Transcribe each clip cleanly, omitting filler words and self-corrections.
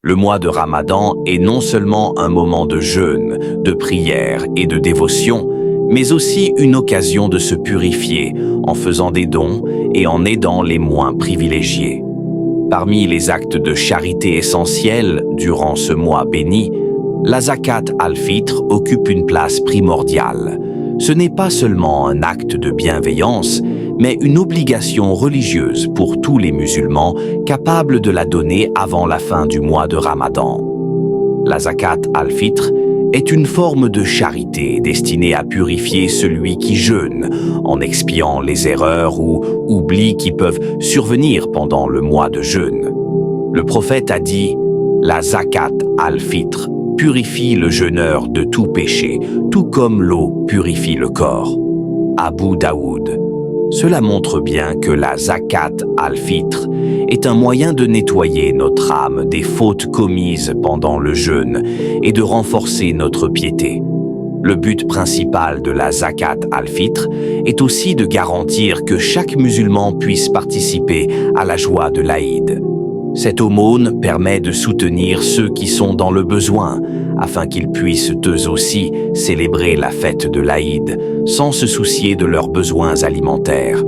Le mois de Ramadan est non seulement un moment de jeûne, de prière et de dévotion, mais aussi une occasion de se purifier en faisant des dons et en aidant les moins privilégiés. Parmi les actes de charité essentiels durant ce mois béni, la zakat al-fitr occupe une place primordiale. Ce n'est pas seulement un acte de bienveillance, mais une obligation religieuse pour tous les musulmans capables de la donner avant la fin du mois de Ramadan. La zakat al-fitr est une forme de charité destinée à purifier celui qui jeûne, en expiant les erreurs ou oublis qui peuvent survenir pendant le mois de jeûne. Le prophète a dit « La zakat al-fitr purifie le jeûneur de tout péché, tout comme l'eau purifie le corps. » Abu Daoud. Cela montre bien que la zakat al-fitr est un moyen de nettoyer notre âme des fautes commises pendant le jeûne et de renforcer notre piété. Le but principal de la zakat al-fitr est aussi de garantir que chaque musulman puisse participer à la joie de l'Aïd. Cette aumône permet de soutenir ceux qui sont dans le besoin, afin qu'ils puissent eux aussi célébrer la fête de l'Aïd sans se soucier de leurs besoins alimentaires.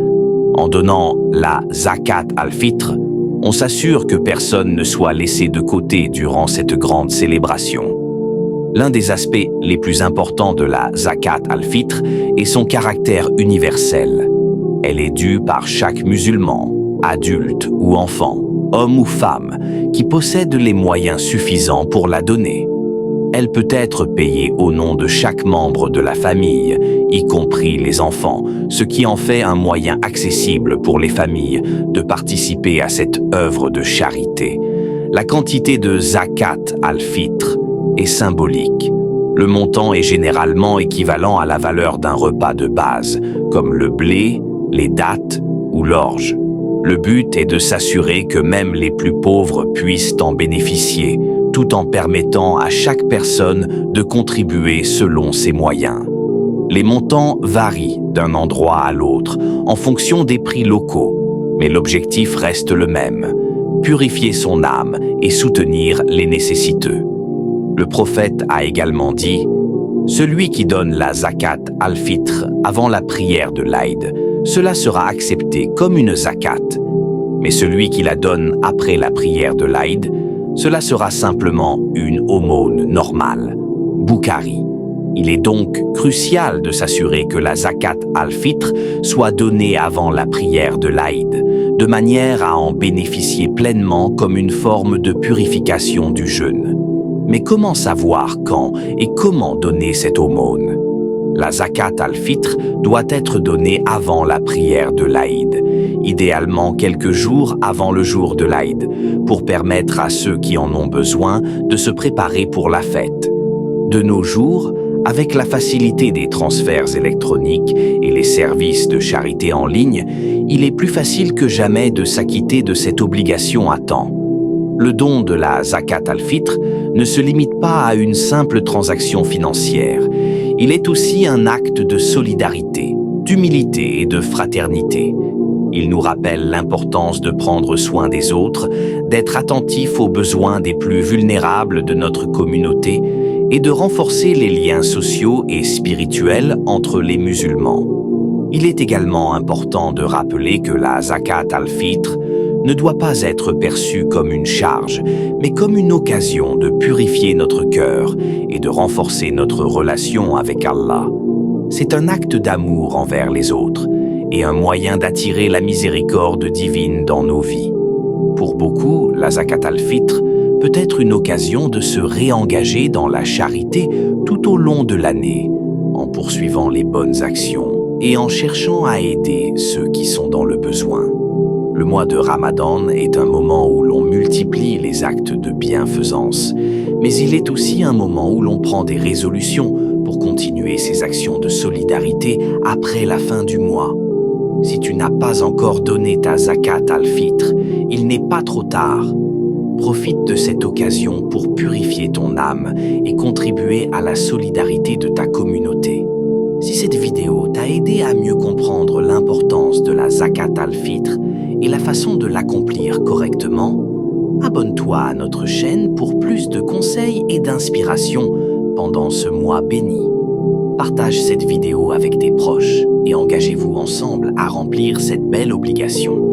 En donnant la zakat al-fitr, on s'assure que personne ne soit laissé de côté durant cette grande célébration. L'un des aspects les plus importants de la zakat al-fitr est son caractère universel. Elle est due par chaque musulman, adulte ou enfant, homme ou femme, qui possède les moyens suffisants pour la donner. Elle peut être payée au nom de chaque membre de la famille, y compris les enfants, ce qui en fait un moyen accessible pour les familles de participer à cette œuvre de charité. La quantité de zakat al-fitr est symbolique. Le montant est généralement équivalent à la valeur d'un repas de base, comme le blé, les dattes ou l'orge. Le but est de s'assurer que même les plus pauvres puissent en bénéficier, tout en permettant à chaque personne de contribuer selon ses moyens. Les montants varient d'un endroit à l'autre en fonction des prix locaux, mais l'objectif reste le même, purifier son âme et soutenir les nécessiteux. Le prophète a également dit « Celui qui donne la zakat al-fitr avant la prière de l'Aïd, cela sera accepté comme une zakat, mais celui qui la donne après la prière de l'Aïd, cela sera simplement une aumône normale. » Bukhari. Il est donc crucial de s'assurer que la zakat al-fitr soit donnée avant la prière de l'Aïd, de manière à en bénéficier pleinement comme une forme de purification du jeûne. Mais comment savoir quand et comment donner cette aumône? La zakat al-fitr doit être donnée avant la prière de l'Aïd, idéalement quelques jours avant le jour de l'Aïd, pour permettre à ceux qui en ont besoin de se préparer pour la fête. De nos jours, avec la facilité des transferts électroniques et les services de charité en ligne, il est plus facile que jamais de s'acquitter de cette obligation à temps. Le don de la zakat al-fitr ne se limite pas à une simple transaction financière. Il est aussi un acte de solidarité, d'humilité et de fraternité. Il nous rappelle l'importance de prendre soin des autres, d'être attentif aux besoins des plus vulnérables de notre communauté et de renforcer les liens sociaux et spirituels entre les musulmans. Il est également important de rappeler que la zakat al-fitr ne doit pas être perçue comme une charge, mais comme une occasion de purifier notre cœur et de renforcer notre relation avec Allah. C'est un acte d'amour envers les autres et un moyen d'attirer la miséricorde divine dans nos vies. Pour beaucoup, la zakat al-fitr peut être une occasion de se réengager dans la charité tout au long de l'année, en poursuivant les bonnes actions et en cherchant à aider ceux qui sont dans le besoin. Le mois de Ramadan est un moment où l'on multiplie les actes de bienfaisance, mais il est aussi un moment où l'on prend des résolutions pour continuer ces actions de solidarité après la fin du mois. Si tu n'as pas encore donné ta zakat al-fitr, il n'est pas trop tard. Profite de cette occasion pour purifier ton âme et contribuer à la solidarité de ta communauté. Si cette vidéo t'a aidé à mieux comprendre l'importance de la zakat al-fitr et la façon de l'accomplir correctement, Abonne-toi à notre chaîne pour plus de conseils et d'inspiration pendant ce mois béni. Partage cette vidéo avec tes proches et engagez-vous ensemble à remplir cette belle obligation.